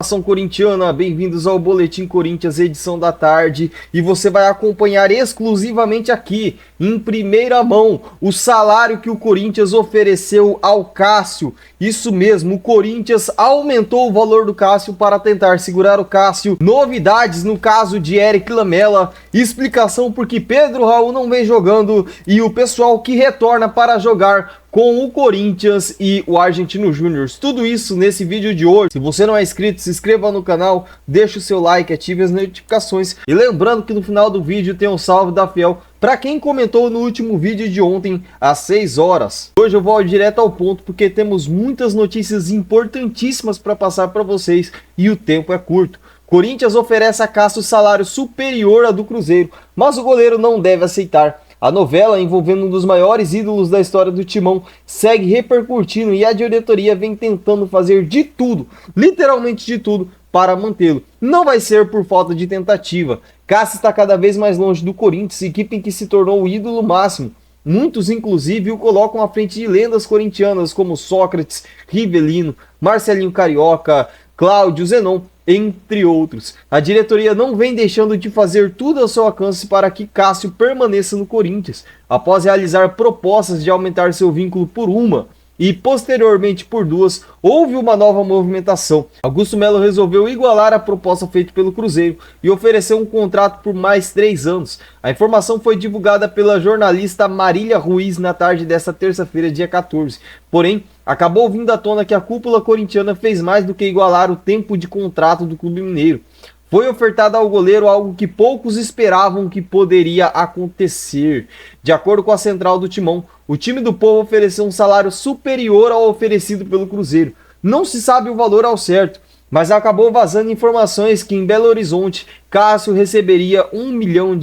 Nação corintiana, bem-vindos ao Boletim Corinthians, edição da tarde, e você vai acompanhar exclusivamente aqui, em primeira mão, o salário que o Corinthians ofereceu ao Cássio. Isso mesmo, o Corinthians aumentou o valor do Cássio para tentar segurar o Cássio. Novidades no caso de Eric Lamela, explicação porque Pedro Raul não vem jogando e o pessoal que retorna para jogar com o Corinthians e o Argentino Júnior. Tudo isso nesse vídeo de hoje. Se você não é inscrito, se inscreva no canal, deixe o seu like, ative as notificações. E lembrando que no final do vídeo tem um salve da Fiel para quem comentou no último vídeo de ontem, às 6 horas. Hoje eu vou direto ao ponto porque temos muitas notícias importantíssimas para passar para vocês e o tempo é curto. Corinthians oferece a Cássio salário superior ao do Cruzeiro, mas o goleiro não deve aceitar. A novela envolvendo um dos maiores ídolos da história do Timão segue repercutindo e a diretoria vem tentando fazer de tudo, literalmente de tudo, para mantê-lo. Não vai ser por falta de tentativa. Cássio está cada vez mais longe do Corinthians, equipe em que se tornou o ídolo máximo. Muitos, inclusive, o colocam à frente de lendas corintianas como Sócrates, Rivelino, Marcelinho Carioca, Cláudio, Zenon, entre outros. A diretoria não vem deixando de fazer tudo ao seu alcance para que Cássio permaneça no Corinthians. Após realizar propostas de aumentar seu vínculo por uma e posteriormente por duas, houve uma nova movimentação. Augusto Melo resolveu igualar a proposta feita pelo Cruzeiro e ofereceu um contrato por mais 3 anos. A informação foi divulgada pela jornalista Marília Ruiz na tarde desta terça-feira, dia 14. Porém, acabou vindo à tona que a cúpula corintiana fez mais do que igualar o tempo de contrato do clube mineiro. Foi ofertado ao goleiro algo que poucos esperavam que poderia acontecer. De acordo com a central do Timão, o time do Povo ofereceu um salário superior ao oferecido pelo Cruzeiro. Não se sabe o valor ao certo, mas acabou vazando informações que em Belo Horizonte, Cássio receberia R$1 milhão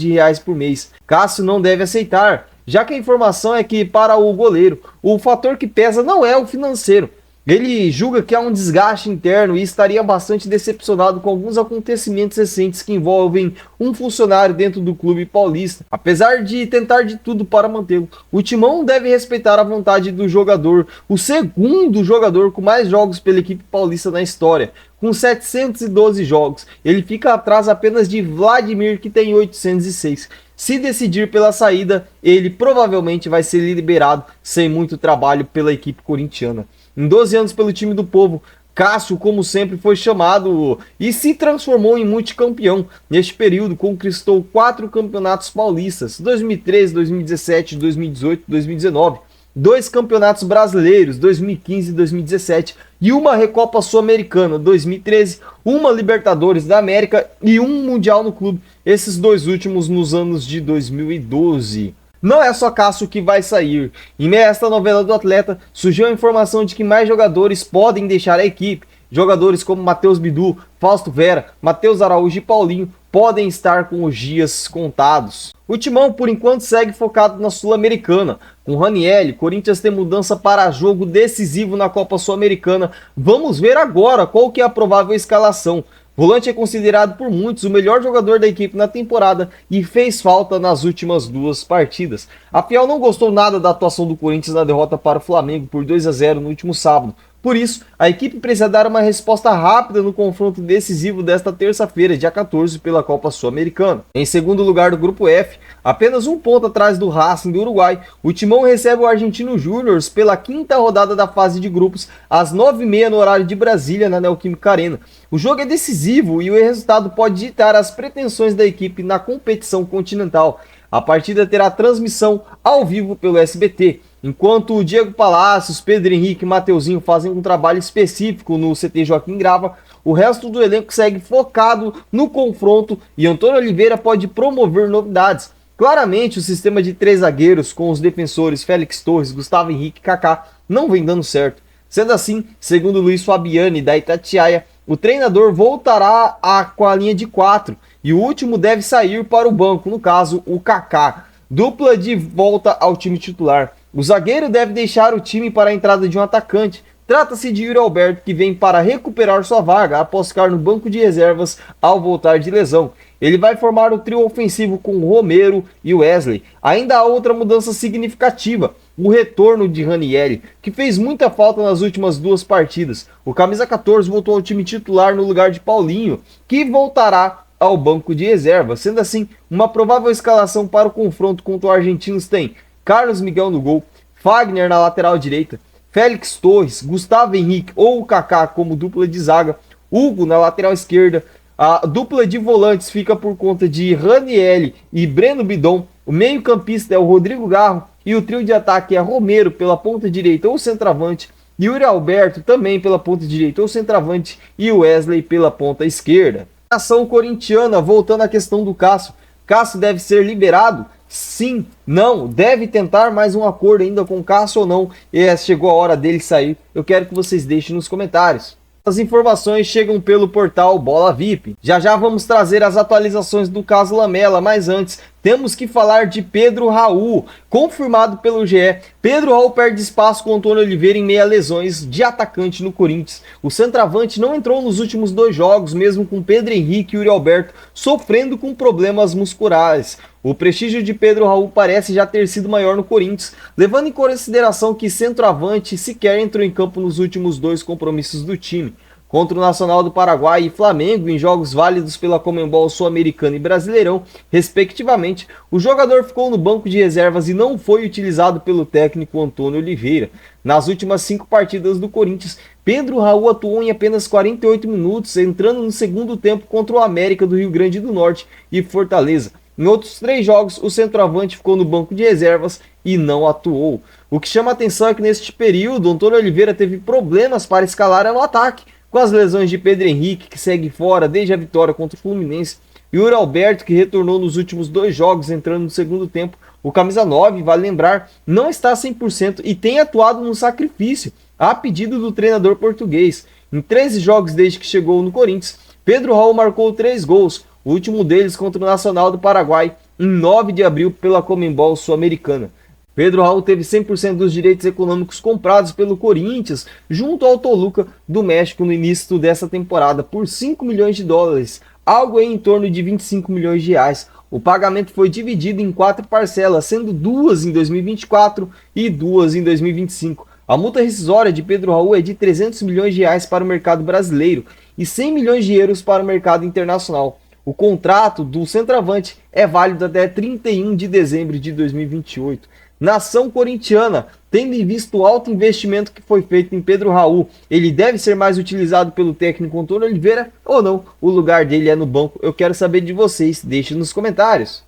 por mês. Cássio não deve aceitar, já que a informação é que para o goleiro, o fator que pesa não é o financeiro. Ele julga que há um desgaste interno e estaria bastante decepcionado com alguns acontecimentos recentes que envolvem um funcionário dentro do clube paulista. Apesar de tentar de tudo para mantê-lo, o Timão deve respeitar a vontade do jogador, o segundo jogador com mais jogos pela equipe paulista na história, com 712 jogos. Ele fica atrás apenas de Vladimir, que tem 806. Se decidir pela saída, ele provavelmente vai ser liberado sem muito trabalho pela equipe corintiana. Em 12 anos pelo time do Povo, Cássio, como sempre, foi chamado e se transformou em multicampeão. Neste período, conquistou 4 campeonatos paulistas, 2013, 2017, 2018 e 2019. 2 campeonatos brasileiros, 2015 e 2017, e uma Recopa Sul-Americana, 2013, uma Libertadores da América e um Mundial no clube, esses 2 últimos nos anos de 2012. Não é só Cássio que vai sair. Em meio a esta novela do atleta, surgiu a informação de que mais jogadores podem deixar a equipe. Jogadores como Matheus Bidu, Fausto Vera, Matheus Araújo e Paulinho podem estar com os dias contados. O Timão, por enquanto, segue focado na Sul-Americana. Com Ranielli, Corinthians tem mudança para jogo decisivo na Copa Sul-Americana. Vamos ver agora qual que é a provável escalação. Volante é considerado por muitos o melhor jogador da equipe na temporada e fez falta nas últimas 2 partidas. A Fiel não gostou nada da atuação do Corinthians na derrota para o Flamengo por 2-0 no último sábado. Por isso, a equipe precisa dar uma resposta rápida no confronto decisivo desta terça-feira, dia 14, pela Copa Sul-Americana. Em segundo lugar do Grupo F, apenas 1 ponto atrás do Racing do Uruguai, o Timão recebe o Argentino Júnior pela 5ª rodada da fase de grupos, às 9h30 no horário de Brasília, na Neoquímica Arena. O jogo é decisivo e o resultado pode ditar as pretensões da equipe na competição continental. A partida terá transmissão ao vivo pelo SBT. Enquanto o Diego Palacios, Pedro Henrique e Mateuzinho fazem um trabalho específico no CT Joaquim Grava, o resto do elenco segue focado no confronto e Antônio Oliveira pode promover novidades. Claramente, o sistema de 3 zagueiros com os defensores Félix Torres, Gustavo Henrique e Kaká não vem dando certo. Sendo assim, segundo Luiz Fabiani da Itatiaia, o treinador voltará com a linha de 4 e o último deve sair para o banco, no caso o Kaká. Dupla de volta ao time titular. O zagueiro deve deixar o time para a entrada de um atacante. Trata-se de Yuri Alberto, que vem para recuperar sua vaga após ficar no banco de reservas ao voltar de lesão. Ele vai formar o trio ofensivo com Romero e Wesley. Ainda há outra mudança significativa. o retorno de Ranieri, que fez muita falta nas últimas duas partidas. O camisa 14 voltou ao time titular no lugar de Paulinho, que voltará ao banco de reserva. Sendo assim, uma provável escalação para o confronto contra o Argentinos tem Carlos Miguel no gol, Fagner na lateral direita, Félix Torres, Gustavo Henrique ou o Kaká como dupla de zaga, Hugo na lateral esquerda. A dupla de volantes fica por conta de Ranieri e Breno Bidon. O meio-campista é o Rodrigo Garro e o trio de ataque é Romero pela ponta direita ou centroavante, Yuri Alberto também pela ponta direita ou centroavante e Wesley pela ponta esquerda. Ação corintiana, voltando à questão do Cássio. Cássio deve ser liberado? Sim, não, deve tentar mais um acordo ainda com o Cássio ou não? Chegou a hora dele sair. Eu quero que vocês deixem nos comentários. As informações chegam pelo portal Bola VIP. Já já vamos trazer as atualizações do caso Lamela, mas antes temos que falar de Pedro Raul. Confirmado pelo GE, Pedro Raul perde espaço com Antônio Oliveira em meio a lesões de atacante no Corinthians. O centroavante não entrou nos últimos 2 jogos, mesmo com Pedro Henrique e Yuri Alberto sofrendo com problemas musculares. O prestígio de Pedro Raul parece já ter sido maior no Corinthians, levando em consideração que centroavante sequer entrou em campo nos últimos 2 compromissos do time. Contra o Nacional do Paraguai e Flamengo em jogos válidos pela Conmebol Sul-Americana e Brasileirão, respectivamente, o jogador ficou no banco de reservas e não foi utilizado pelo técnico Antônio Oliveira. Nas últimas 5 partidas do Corinthians, Pedro Raul atuou em apenas 48 minutos, entrando no segundo tempo contra o América do Rio Grande do Norte e Fortaleza. Em outros 3 jogos, o centroavante ficou no banco de reservas e não atuou. O que chama atenção é que neste período, Antônio Oliveira teve problemas para escalar no ataque, com as lesões de Pedro Henrique, que segue fora desde a vitória contra o Fluminense, e Yuri Alberto, que retornou nos últimos 2 jogos, entrando no segundo tempo. O camisa 9, vale lembrar, não está 100% e tem atuado no sacrifício, a pedido do treinador português. Em 13 jogos desde que chegou no Corinthians, Pedro Raul marcou 3 gols, o último deles contra o Nacional do Paraguai, em 9 de abril pela Conmebol Sul-Americana. Pedro Raul teve 100% dos direitos econômicos comprados pelo Corinthians junto ao Toluca do México no início dessa temporada por 5 milhões de dólares, algo em torno de 25 milhões de reais. O pagamento foi dividido em 4 parcelas, sendo 2 em 2024 e 2 em 2025. A multa rescisória de Pedro Raul é de 300 milhões de reais para o mercado brasileiro e 100 milhões de euros para o mercado internacional. O contrato do centroavante é válido até 31 de dezembro de 2028. Nação corintiana, tendo em vista o alto investimento que foi feito em Pedro Raul, ele deve ser mais utilizado pelo técnico Antônio Oliveira ou não? O lugar dele é no banco. Eu quero saber de vocês, deixe nos comentários.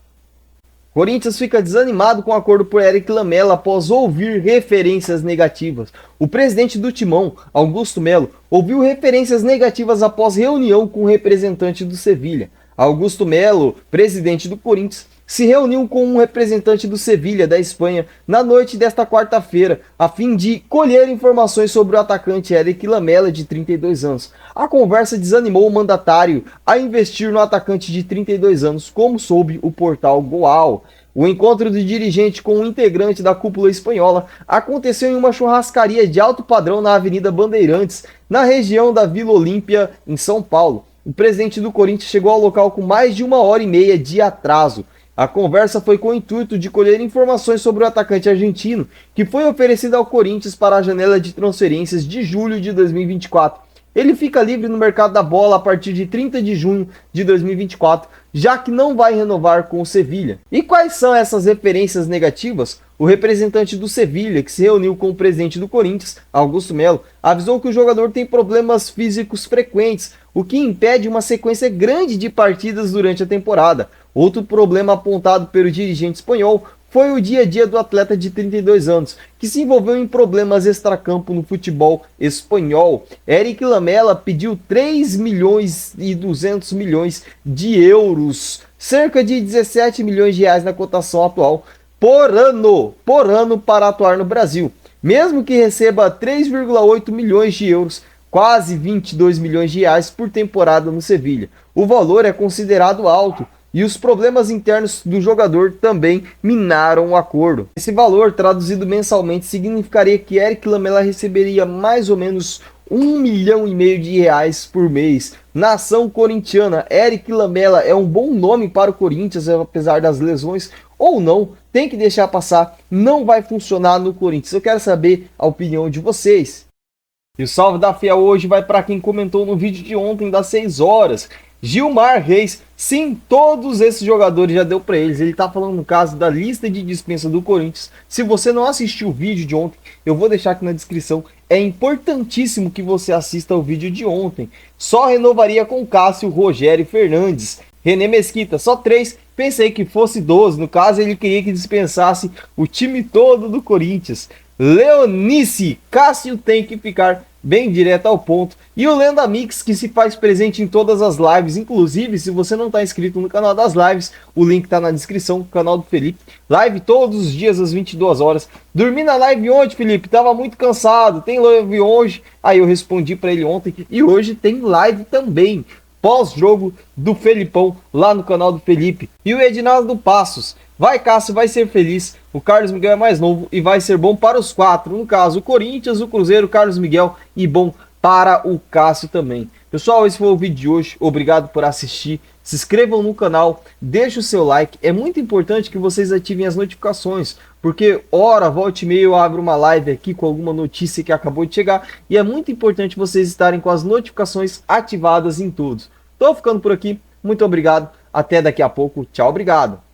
Corinthians fica desanimado com o acordo por Eric Lamela após ouvir referências negativas. O presidente do Timão, Augusto Melo, ouviu referências negativas após reunião com o representante do Sevilha. Augusto Melo, presidente do Corinthians, se reuniu com um representante do Sevilha, da Espanha, na noite desta quarta-feira, a fim de colher informações sobre o atacante Eric Lamela, de 32 anos. A conversa desanimou o mandatário a investir no atacante de 32 anos, como soube o portal Goal. O encontro do dirigente com um integrante da cúpula espanhola aconteceu em uma churrascaria de alto padrão na Avenida Bandeirantes, na região da Vila Olímpia, em São Paulo. O presidente do Corinthians chegou ao local com mais de 1h30 de atraso. A conversa foi com o intuito de colher informações sobre o atacante argentino, que foi oferecido ao Corinthians para a janela de transferências de julho de 2024. Ele fica livre no mercado da bola a partir de 30 de junho de 2024, já que não vai renovar com o Sevilha. E quais são essas referências negativas? O representante do Sevilha, que se reuniu com o presidente do Corinthians, Augusto Melo, avisou que o jogador tem problemas físicos frequentes, o que impede uma sequência grande de partidas durante a temporada. Outro problema apontado pelo dirigente espanhol foi o dia a dia do atleta de 32 anos, que se envolveu em problemas extracampo no futebol espanhol. Eric Lamela pediu 3 milhões e 200 milhões de euros, cerca de 17 milhões de reais na cotação atual, por ano para atuar no Brasil. Mesmo que receba 3,8 milhões de euros, quase 22 milhões de reais por temporada no Sevilha. O valor é considerado alto, e os problemas internos do jogador também minaram o acordo. Esse valor, traduzido mensalmente, significaria que Eric Lamela receberia mais ou menos 1,5 milhão de reais por mês. Nação corintiana, Eric Lamela é um bom nome para o Corinthians, apesar das lesões. ou não, tem que deixar passar, não vai funcionar no Corinthians. Eu quero saber a opinião de vocês. E o salve da Fiel hoje vai para quem comentou no vídeo de ontem das 6 horas. Gilmar Reis, sim, todos esses jogadores já deu para eles. Ele tá falando no caso da lista de dispensa do Corinthians. Se você não assistiu o vídeo de ontem, eu vou deixar aqui na descrição. É importantíssimo que você assista o vídeo de ontem. Só renovaria com Cássio, Rogério e Fernandes. René Mesquita, só 3. Pensei que fosse 12. No caso, ele queria que dispensasse o time todo do Corinthians. Leonice, Cássio tem que ficar bem direto ao ponto. E o Lenda Mix, que se faz presente em todas as lives. Inclusive, se você não está inscrito no canal das lives, o link está na descrição, canal do Felipe. Live todos os dias às 22 horas. Dormi na live ontem, Felipe, tava muito cansado. Tem live hoje. Aí eu respondi para ele ontem. E hoje tem live também. Pós-jogo do Felipão lá no canal do Felipe. E o Edinaldo Passos. Vai, Cássio, vai ser feliz. O Carlos Miguel é mais novo e vai ser bom para os 4. No caso, o Corinthians, o Cruzeiro, o Carlos Miguel e bom para o Cássio também. Pessoal, esse foi o vídeo de hoje. Obrigado por assistir. Se inscrevam no canal, deixe o seu like. É muito importante que vocês ativem as notificações, porque hora, volta e meia eu abro uma live aqui com alguma notícia que acabou de chegar. E é muito importante vocês estarem com as notificações ativadas em todos. Tô ficando por aqui. Muito obrigado. Até daqui a pouco. Tchau, obrigado.